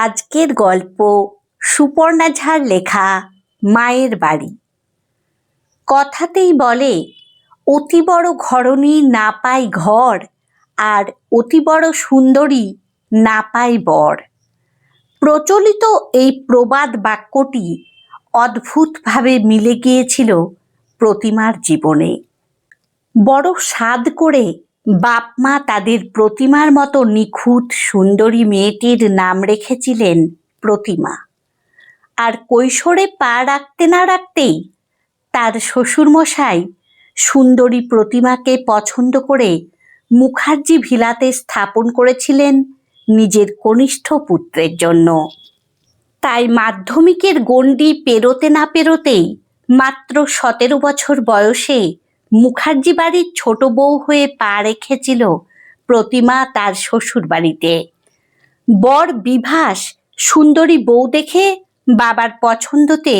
আজকের গল্প সুপর্ণা ঝার লেখা মায়ের বাড়ি। কথাতেই বলে, অতি বড় ঘরণী না পায় ঘর, আর অতি বড় সুন্দরী না পায় বর। প্রচলিত এই প্রবাদ বাক্যটি অদ্ভুতভাবে মিলে গিয়েছিল প্রতিমার জীবনে। বড় সাধ করে বাপ মা তাদের প্রতিমার মতো নিখুঁত সুন্দরী মেয়েটির নাম রেখেছিলেন প্রতিমা। আর কৈশোরে পা রাখতে না রাখতেই তার শ্বশুরমশাই সুন্দরী প্রতিমাকে পছন্দ করে মুখার্জি ভিলাতে স্থাপন করেছিলেন নিজের কনিষ্ঠ পুত্রের জন্য। তাই মাধ্যমিকের গণ্ডি পেরোতে না পেরোতেই মাত্র 17 বছর বয়সে মুখার্জি বাড়ির ছোট বউ হয়ে পা রেখেছিল প্রতিমা তার শ্বশুর বাড়িতে। বর বিভাস সুন্দরী বউ দেখে বাবার পছন্দতে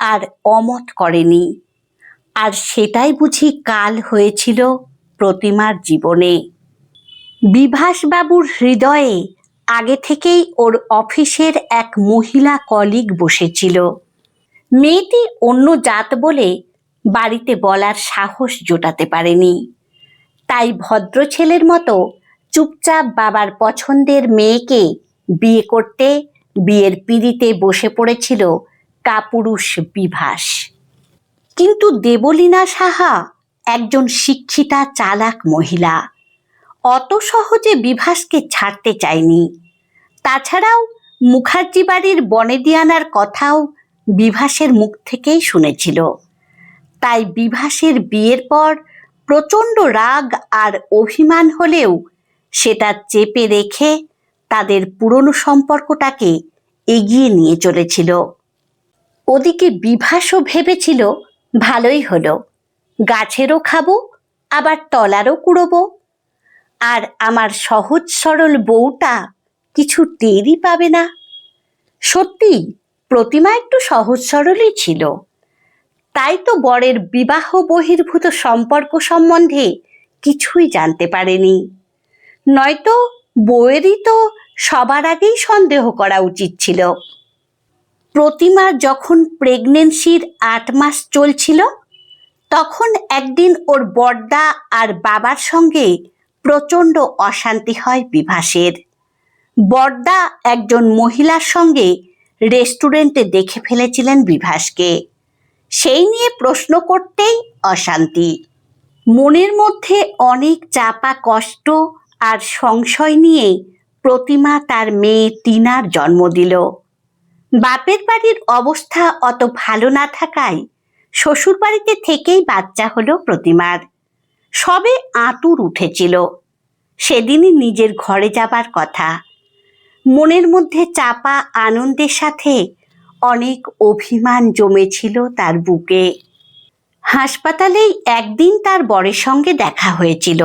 আর অমত করেনি। আর সেটাই বুঝি কাল হয়েছিল প্রতিমার জীবনে। বিভাসবাবুর হৃদয়ে আগে থেকেই ওর অফিসের এক মহিলা কলিগ বসেছিল। মেয়েটি অন্য জাত বলে বাড়িতে বলার সাহস জোটাতে পারেনি। তাই ভদ্র ছেলের মতো চুপচাপ বাবার পছন্দের মেয়েকে বিয়ে করতে বিয়ের পিঁড়িতে বসে পড়েছিল কাপুরুষ বিভাস। কিন্তু দেবলীনা সাহা একজন শিক্ষিতা চালাক মহিলা, অত সহজে বিভাসকে ছাড়তে চায়নি। তাছাড়াও মুখার্জি বাড়ির বনেদিয়ানার কথাও বিভাসের মুখ থেকেই শুনেছিল। তাই বিভাসের বিয়ের পর প্রচণ্ড রাগ আর অভিমান হলেও সেটা চেপে রেখে তাদের পুরনো সম্পর্কটাকে এগিয়ে নিয়ে চলেছিল। ওদিকে বিভাসও ভেবেছিল, ভালোই হলো, গাছেরও খাবো আবার তলারও কুড়োবো, আর আমার সহজ সরল বউটা কিছু টেরই পাবে না। সত্যি প্রতিমা একটু সহজ সরলই ছিল। তাই তো বরের বিবাহ বহির্ভূত সম্পর্ক সম্বন্ধে কিছুই জানতে পারেনি। নয়তো বউয়েরই তো সবার আগেই সন্দেহ করা উচিত ছিল। প্রতিমার যখন প্রেগনেন্সির 8 মাস চলছিল, তখন একদিন ওর বড়দা আর বাবার সঙ্গে প্রচণ্ড অশান্তি হয় বিভাসের। বড়দা একজন মহিলার সঙ্গে রেস্টুরেন্টে দেখে ফেলেছিলেন বিভাসকে। সেই নিয়ে প্রশ্ন করতেই অশান্তি। মনের মধ্যে অনেক চাপা কষ্ট আর সংশয় নিয়ে প্রতিমা তার মেয়ে টিনার জন্ম দিল। বাপের বাড়ির অবস্থা অত ভালো না থাকায় শ্বশুর বাড়িতে থেকেই বাচ্চা হলো প্রতিমার। সবে আঁতুর উঠেছিল। সেদিনই নিজের ঘরে যাবার কথা। মনের মধ্যে চাপা আনন্দের সাথে অনেক অভিমান জমেছিল তার বুকে। হাসপাতালেই একদিন তার বরের সঙ্গে দেখা হয়েছিল।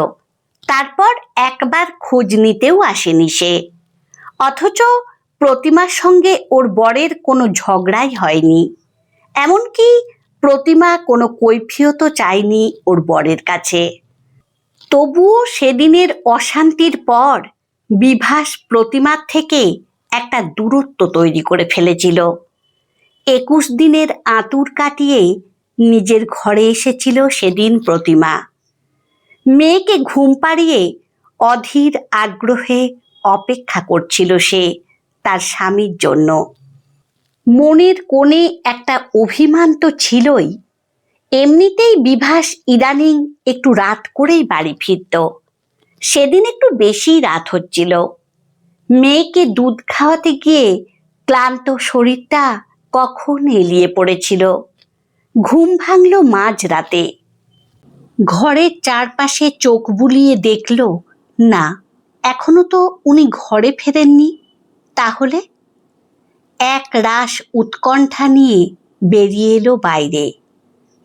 তারপর একবার খোঁজ নিতেও আসেনি সে। অথচ প্রতিমার সঙ্গে ওর বরের কোনো ঝগড়াই হয়নি। এমনকি প্রতিমা কোনো কৈফিয়তও চায়নি ওর বরের কাছে। তবুও সেদিনের অশান্তির পর বিভাস প্রতিমার থেকে একটা দূরত্ব তৈরি করে ফেলেছিল। 21 দিনের আঁতুর কাটিয়ে নিজের ঘরে এসেছিল সেদিন প্রতিমা। মেয়েকে ঘুম পাড়িয়ে অধীর আগ্রহে অপেক্ষা করছিল সে তার স্বামীর জন্য। মনের কোণে একটা অভিমান তো ছিলই। এমনিতেই বিভাস ইদানিং একটু রাত করেই বাড়ি ফিরত। সেদিন একটু বেশি রাত হচ্ছিল। মেয়েকে দুধ খাওয়াতে গিয়ে ক্লান্ত শরীরটা কখন এলিয়ে পড়েছিল। ঘুম ভাঙল মাঝরাতে। ঘরের চারপাশে চোখ বুলিয়ে দেখল, না, এখনো তো উনি ঘরে ফেরেননি। তাহলে এক রাশ উৎকণ্ঠা নিয়ে বেরিয়ে এলো বাইরে।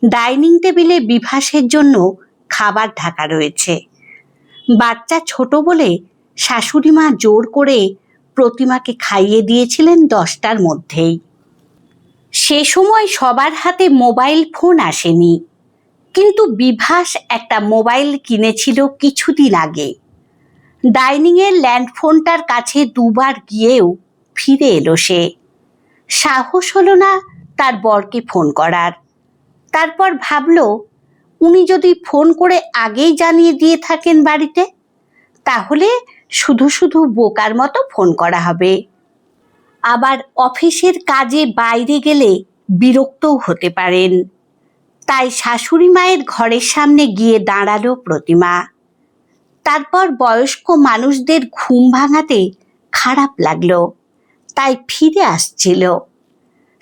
ডাইনিং টেবিলে বিভাসের জন্য খাবার ঢাকা রয়েছে। বাচ্চা ছোট বলে শাশুড়ি মা জোর করে প্রতিমাকে খাইয়ে দিয়েছিলেন 10টার মধ্যেই। সে সময় সবার হাতে মোবাইল ফোন আসেনি। কিন্তু বিভাস একটা মোবাইল কিনেছিল কিছুদিন আগে। ডাইনিংয়ের ল্যান্ডফোনটার কাছে দুবার গিয়েও ফিরে এলো সে। সাহস হলো না তার বরকে ফোন করার। তারপর ভাবল, উনি যদি ফোন করে আগেই জানিয়ে দিয়ে থাকেন বাড়িতে, তাহলে শুধু শুধু বোকার মতো ফোন করা হবে। আবার অফিসের কাজে বাইরে গেলে বিরক্তও হতে পারেন। তাই শাশুড়ি মায়ের ঘরের সামনে গিয়ে দাঁড়ালো প্রতিমা। তারপর বয়স্ক মানুষদের ঘুম ভাঙাতে খারাপ লাগলো, তাই ফিরে আসছিল।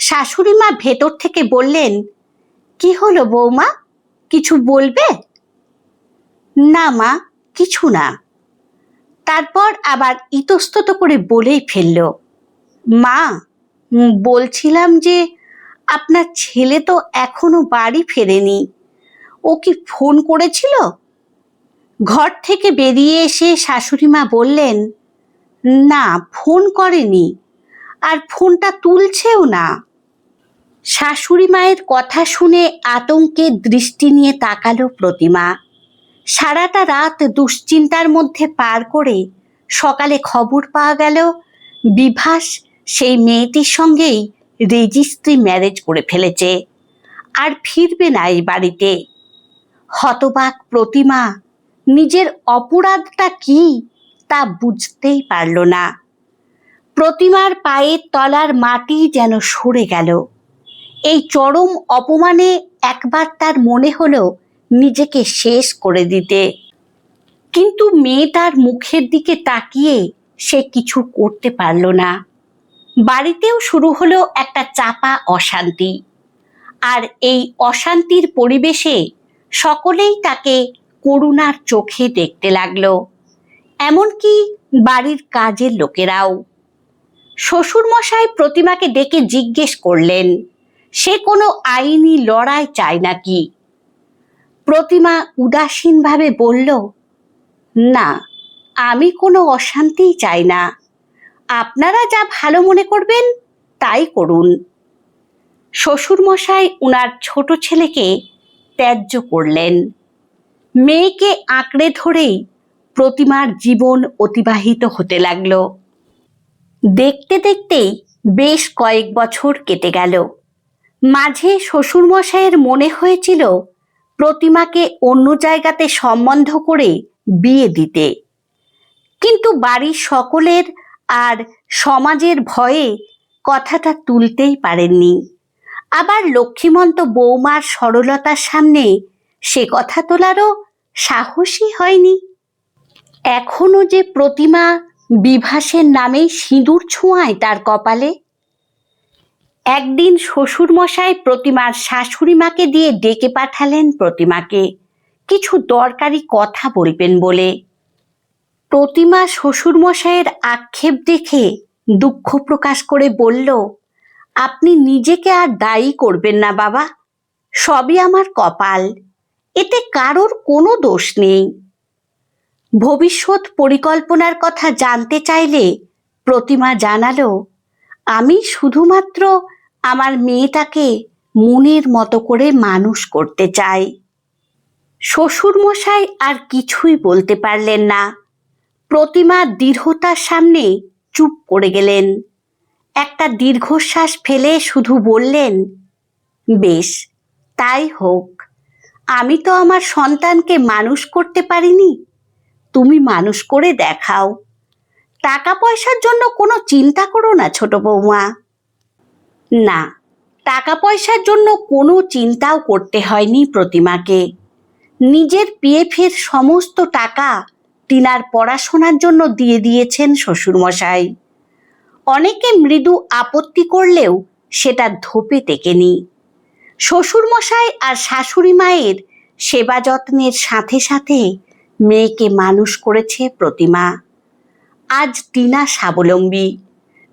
শাশুড়ি মা ভেতর থেকে বললেন, কি হলো বৌমা, কিছু বলবে? না মা, কিছু না। তারপর আবার ইতস্তত করে বলেই ফেলল, মা, বলছিলাম যে আপনার ছেলে তো এখনো বাড়ি ফেরেনি, ও কি ফোন করেছিল? ঘর থেকে বেরিয়ে এসে শাশুড়ি মা বললেন, না, ফোন করেনি, আর ফোনটা তুলছেও না। শাশুড়ি মায়ের কথা শুনে আতঙ্কে দৃষ্টি নিয়ে তাকালো প্রতিমা। সারাটা রাত দুশ্চিন্তার মধ্যে পার করে সকালে খবর পাওয়া গেল বিভাস সেই মেয়েটির সঙ্গেই রেজিস্ট্রি ম্যারেজ করে ফেলেছে, আর ফিরবে না এই বাড়িতে। হতবাক প্রতিমা নিজের অপরাধটা কি তা বুঝতেই পারল না। প্রতিমার পায়ের তলার মাটি যেন সরে গেল। এই চরম অপমানে একবার তার মনে হলো নিজেকে শেষ করে দিতে, কিন্তু মেয়েটার মুখের দিকে তাকিয়ে সে কিছু করতে পারল না। বাড়িতেও শুরু হলো একটা চাপা অশান্তি, আর এই অশান্তির পরিবেশে সকলেই তাকে করুণার চোখে দেখতে লাগলো, এমনকি বাড়ির কাজের লোকেরাও। শ্বশুরমশাই প্রতিমাকে ডেকে জিজ্ঞেস করলেন, সে কোনো আইনি লড়াই চায় নাকি? প্রতিমা উদাসীনভাবে বলল, না, আমি কোনো অশান্তিই চাই না, আপনারা যা ভালো মনে করবেন তাই করুন। শ্বশুরমশাই উনার ছোট ছেলেকে ত্যায্য করলেন। মেয়েকে আঁকড়ে ধরেই প্রতিমার জীবন অতিবাহিত হতে লাগলো। দেখতে দেখতেই বেশ কয়েক বছর কেটে গেল। মাঝে শ্বশুরমশাইয়ের মনে হয়েছিল প্রতিমাকে অন্য জায়গাতে সম্বন্ধ করে বিয়ে দিতে, কিন্তু বাড়ির সকলের আর সমাজের ভয়ে কথাটা তুলতেই পারেননি। আবার লক্ষ্মীমন্ত বৌমার সরলতার সামনে সে কথা তোলারও সাহসই হয়নি। এখনো যে প্রতিমা বিভাসের নামে সিঁদুর ছোঁয়ায় তার কপালে। একদিন শ্বশুরমশাই প্রতিমার শাশুড়ি মাকে দিয়ে ডেকে পাঠালেন প্রতিমাকে কিছু দরকারি কথা বলবেন বলে। প্রতিমা শ্বশুরমশাইয়ের আক্ষেপ দেখে দুঃখ প্রকাশ করে বলল, আপনি নিজেকে আর দায়ী করবেন না বাবা, সবই আমার কপাল, এতে কারোর কোনো দোষ নেই। ভবিষ্যৎ পরিকল্পনার কথা জানতে চাইলে প্রতিমা জানালো, আমি শুধুমাত্র আমার মেয়েটাকে মনের মতো করে মানুষ করতে চাই। শ্বশুরমশাই আর কিছুই বলতে পারলেন না। প্রতিমা দৃঢ়তার সামনে চুপ করে গেলেন। একটা দীর্ঘশ্বাস ফেলে শুধু বললেন, বেশ, তাই হোক। আমি তো আমার সন্তানকে মানুষ করতে পারিনি, তুমি মানুষ করে দেখাও। টাকা পয়সার জন্য কোনো চিন্তা করো না ছোট বৌমা। না, টাকা পয়সার জন্য কোনো চিন্তাও করতে হয়নি প্রতিমাকে। নিজের পিএফের সমস্ত টাকা টিনার পড়াশোনার জন্য দিয়ে দিয়েছেন শ্বশুরমশাই। অনেকে মৃদু আপত্তি করলেও সেটা ধোপে টেকেনি। শ্বশুরমশাই আর শাশুড়ি মায়ের সেবা যত্নের সাথে সাথে মেয়েকে মানুষ করেছে প্রতিমা। আজ টিনা স্বাবলম্বী,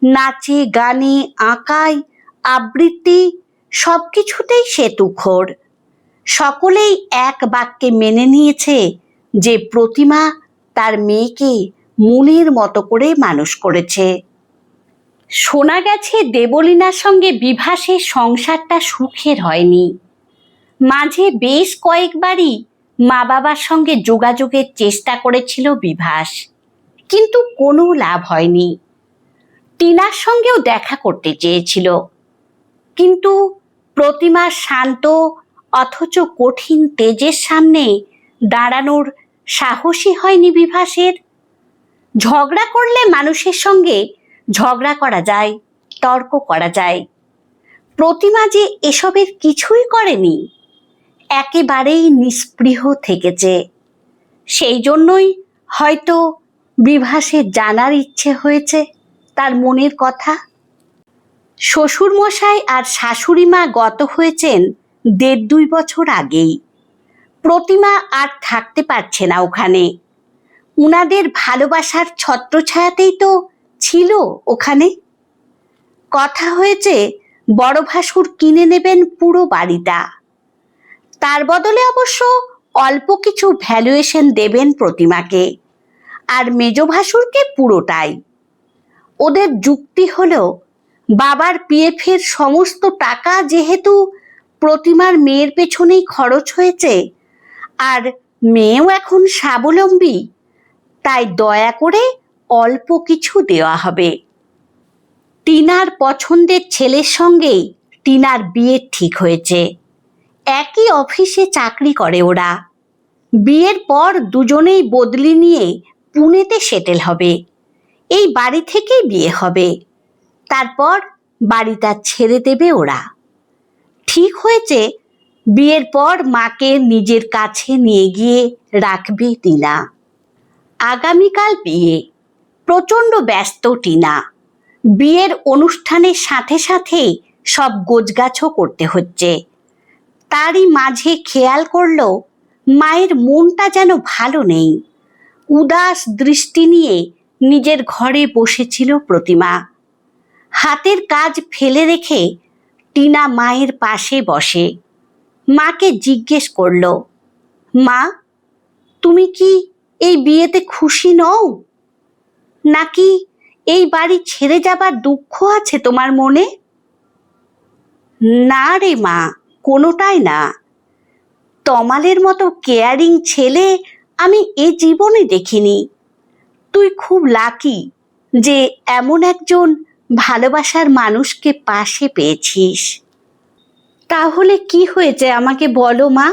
নাচে, গানে, আঁকায়, আবৃত্তি সব কিছুতেই সে তুখোড়। সকলেই এক বাক্যে মেনে নিয়েছে যে প্রতিমা তার মেয়েকে মনের মতো করে মানুষ করেছে। শোনা গেছে দেবলীনার সঙ্গে বিভাসের সংসারটা সুখের হয়নি। মাঝে বেশ কয়েকবারই মা বাবার সঙ্গে যোগাযোগের চেষ্টা করেছিল বিভাস, কিন্তু কোনো লাভ হয়নি। টিনার সঙ্গেও দেখা করতে চেয়েছিল, কিন্তু প্রতিমার শান্ত অথচ কঠিন তেজের সামনে দাঁড়ানোর সাহসই হয়নি বিভাসের। ঝগড়া করলে মানুষের সঙ্গে ঝগড়া করা যায়, তর্ক করা যায়। প্রতিমা যে এসবের কিছুই করেনি, একেবারেই নিস্পৃহ থেকেছে। সেই জন্যই হয়তো বিভাসের জানার ইচ্ছে হয়েছে তার মনের কথা। শ্বশুরমশাই আর শাশুড়ি মা গত হয়েছেন 1.5-2 বছর আগেই। প্রতিমা আর থাকতে পারছে না ওখানে। উনাদের ভালোবাসার ছত্রছায়াতেই তো ছিল ওখানে। কথা হয়েছে বড় ভাসুর কিনে নেবেন পুরো বাড়িটা। তার বদলে অবশ্য অল্প কিছু ভ্যালুয়েশন দেবেন প্রতিমাকে, আর মেজ ভাসুরকে পুরোটাই। ওদের যুক্তি হলো, বাবার পিএফের সমস্ত টাকা যেহেতু প্রতিমার মেয়ের পেছনেই খরচ হয়েছে, আর মেয়েও এখন স্বাবলম্বী, তাই দয়া করে অল্প কিছু দেওয়া হবে। টিনার পছন্দের ছেলের সঙ্গেই টিনার বিয়ে ঠিক হয়েছে। একই অফিসে চাকরি করে ওরা। বিয়ের পর দুজনেই বদলি নিয়ে পুনেতে সেটেল হবে। এই বাড়ি থেকেই বিয়ে হবে। তারপর বাড়িটা ছেড়ে দেবে ওরা। ঠিক হয়েছে বিয়ের পর মাকে নিজের কাছে নিয়ে গিয়ে রাখবে টিনা। আগামীকাল বিয়ে। প্রচণ্ড ব্যস্ত টিনা। বিয়ের অনুষ্ঠানের সাথে সাথে সব গোছগাছও করতে হচ্ছে। তারই মাঝে খেয়াল করলো মায়ের মনটা যেন ভালো নেই। উদাস দৃষ্টি নিয়ে নিজের ঘরে বসেছিল প্রতিমা। হাতের কাজ ফেলে রেখে টিনা মায়ের পাশে বসে মাকে জিজ্ঞেস করল, মা, তুমি কি এই বিয়েতে খুশি নও? নাকি এই বাড়ি ছেড়ে যাবার দুঃখ আছে তোমার মনে? না রে মা, কোনোটাই না। তমালের মতো কেয়ারিং ছেলে আমি এ জীবনে দেখিনি। তুই খুব লাকি যে এমন একজন ভালোবাসার মানুষকে পাশে পেয়েছিস। তাহলে কি হয়েছে আমাকে বলো মা।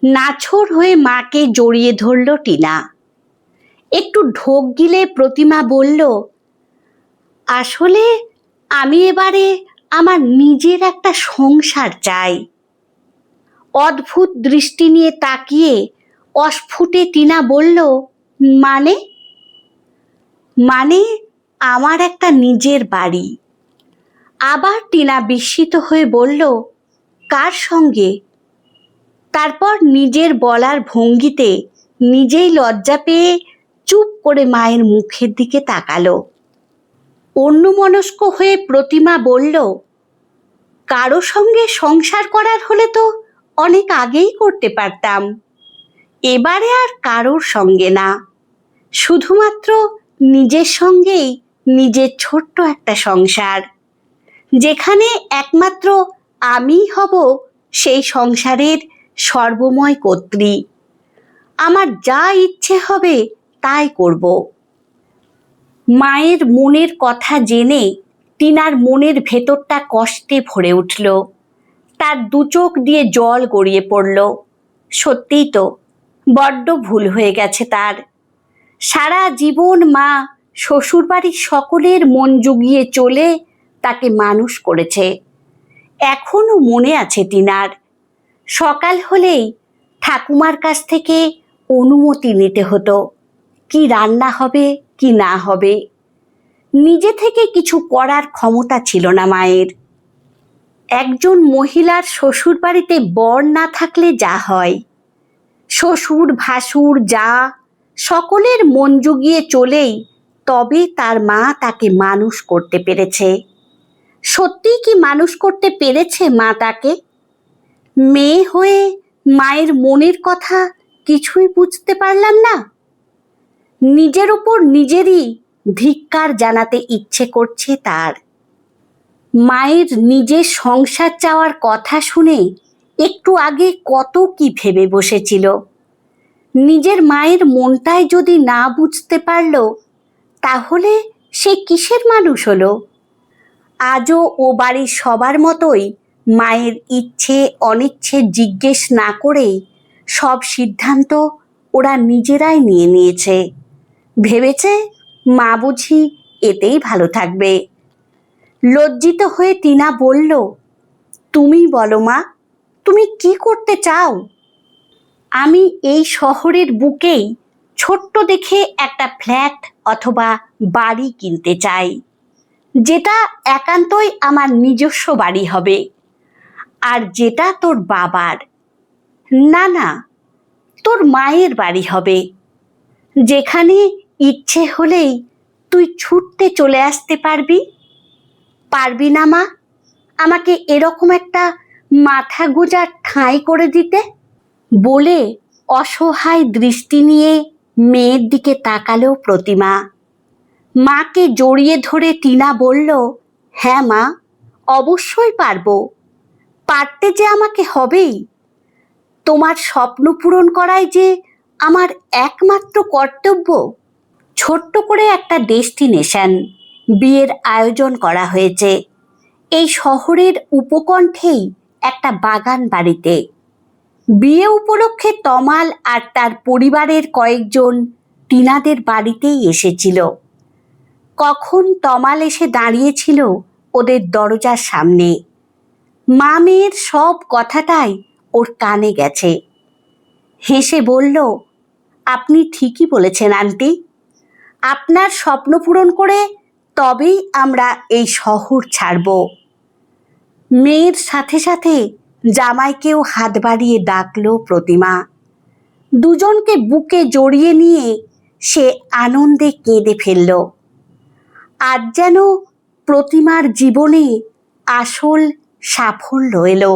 নাছোড় হয়ে মাকে জড়িয়ে ধরল টিনা। একটু ঢোক গিলে প্রতিমা বলল, আসলে আমি এবারে আমার নিজের একটা সংসার চাই। অদ্ভুত দৃষ্টি নিয়ে তাকিয়ে অস্ফুটে টিনা বলল, মানে? মানে আমার একটা নিজের বাড়ি। আবার টিনা বিস্মিত হয়ে বলল, কার সঙ্গে? তারপর নিজের বলার ভঙ্গিতে নিজেই লজ্জা পেয়ে চুপ করে মায়ের মুখের দিকে তাকালো। অন্যমনস্ক হয়ে প্রতিমা বলল, কারো সঙ্গে সংসার করার হলে তো অনেক আগেই করতে পারতাম। এবারে আর কারোর সঙ্গে না, শুধুমাত্র নিজের সঙ্গেই নিজের ছোট্ট একটা সংসার, যেখানে একমাত্র আমিই হব সেই সংসারের সর্বময় কর্ত্রী। আমার যা ইচ্ছে হবে তাই করব। মায়ের মনের কথা জেনে টিনার মনের ভেতরটা কষ্টে ভরে উঠল। তার দু চোখ দিয়ে জল গড়িয়ে পড়ল। সত্যিই তো বড্ড ভুল হয়ে গেছে তার। সারা জীবন মা শ্বশুরবাড়ির সকলের মন জুগিয়ে চলে তাকে মানুষ করেছে। এখনো মনে আছে টিনার, সকাল হলেই ঠাকুমার কাছ থেকে অনুমতি নিতে হতো কি রান্না হবে কি না হবে। নিজে থেকে কিছু করার ক্ষমতা ছিল না মায়ের। একজন মহিলার শ্বশুর বাড়িতে বর না থাকলে যা হয়, শ্বশুর ভাসুর যা সকলের মন জুগিয়ে চলেই তবে তার মা তাকে মানুষ করতে পেরেছে। সত্যিই কি মানুষ করতে পেরেছে মা তাকে? মেয়ে হয়ে মায়ের মনের কথা কিছুই বুঝতে পারলাম না। নিজের ওপর নিজেরই ধিক্কার জানাতে ইচ্ছে করছে তার। মায়ের নিজের সংসার চাওয়ার কথা শুনে একটু আগে কত কি ভেবে বসেছিল। নিজের মায়ের মনটাই যদি না বুঝতে পারল, তাহলে সে কিসের মানুষ হলো? আজও ও বাড়ির সবার মতোই মায়ের ইচ্ছে অনিচ্ছে জিজ্ঞেস না করেই সব সিদ্ধান্ত ওরা নিজেরাই নিয়ে নিয়েছে। ভেবেছে মা বুঝি এতেই ভালো থাকবে। লজ্জিত হয়ে টিনা বলল, তুমি বলো মা, তুমি কি করতে চাও? আমি এই শহরের বুকেই ছোট্ট দেখে একটা ফ্ল্যাট অথবা বাড়ি কিনতে চাই, যেটা একান্তই আমার নিজস্ব বাড়ি হবে, আর যেটা তোর বাবার, না না, তোর মায়ের বাড়ি হবে, যেখানে ইচ্ছে হলেই তুই ছুটতে চলে আসতে পারবি। পারবি না মা আমাকে এরকম একটা মাথা গোঁজার ঠাঁই করে দিতে? বলে অসহায় দৃষ্টি নিয়ে মেয়ের দিকে তাকালো প্রতিমা। মাকে জড়িয়ে ধরে টিনা বলল, হ্যাঁ মা, অবশ্যই পারবো। পারতে যে আমাকে হবেই। তোমার স্বপ্ন পূরণ করাই যে আমার একমাত্র কর্তব্য। ছোট্ট করে একটা ডেস্টিনেশন, বিয়ের আয়োজন করা হয়েছে এই শহরের উপকণ্ঠেই একটা বাগান বাড়িতে। বিয়ে উপলক্ষে তমাল আর তার পরিবারের কয়েকজন টিনাদের বাড়িতেই এসেছিল। কখন তমাল এসে দাঁড়িয়েছিল ওদের দরজার সামনে। মা মেয়ের সব কথাটাই ওর কানে গেছে। হেসে বলল, আপনি ঠিকই বলেছেন আন্টি, আপনার স্বপ্ন পূরণ করে তবেই আমরা এই শহর ছাড়ব। মেয়ের সাথে সাথে জামাইকেও হাত বাড়িয়ে ডাকলো প্রতিমা। দুজনকে বুকে জড়িয়ে নিয়ে সে আনন্দে কেঁদে ফেলল। আজ যেন প্রতিমার জীবনে আসল সাফল্য এলো।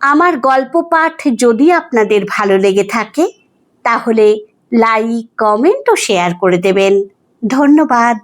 আমার গল্প পাঠ যদি আপনাদের ভালো লেগে থাকে তাহলে লাইক, কমেন্ট ও শেয়ার করে দেবেন। ধন্যবাদ।